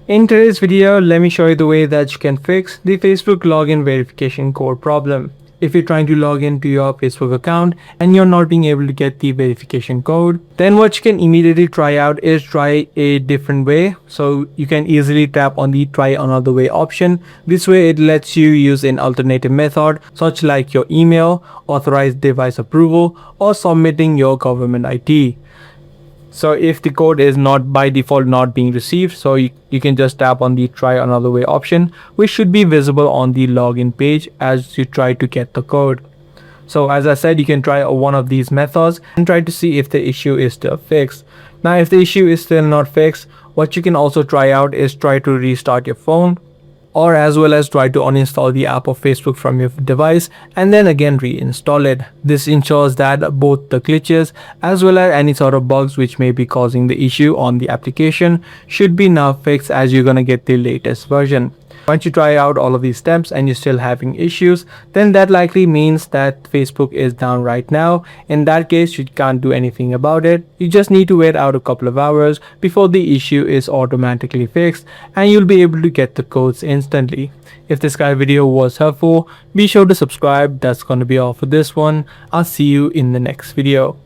In today's video, let me show you the way that you can fix the Facebook login verification code problem. If you're trying to log into your Facebook account and you're not being able to get the verification code, then what you can immediately try out is try a different way. So you can easily tap on the try another way option. This way it lets you use an alternative method such like your email, authorized device approval, or submitting your government ID. So if the code is not by default not being received, so you can just tap on the try another way option, which should be visible on the login page as you try to get the code. So as I said, you can try one of these methods and try to see if the issue is still fixed. Now if the issue is still not fixed, what you can also try out is try to restart your phone, or as well as try to uninstall the app of Facebook from your device and then again reinstall it. This ensures that both the glitches as well as any sort of bugs which may be causing the issue on the application should be now fixed as you're gonna get the latest version. Once you try out all of these steps and you're still having issues, then that likely means that Facebook is down right now. In that case, you can't do anything about it. You just need to wait out a couple of hours before the issue is automatically fixed and you'll be able to get the codes instantly. If this guide video was helpful, be sure to subscribe. That's going to be all for this one. I'll see you in the next video.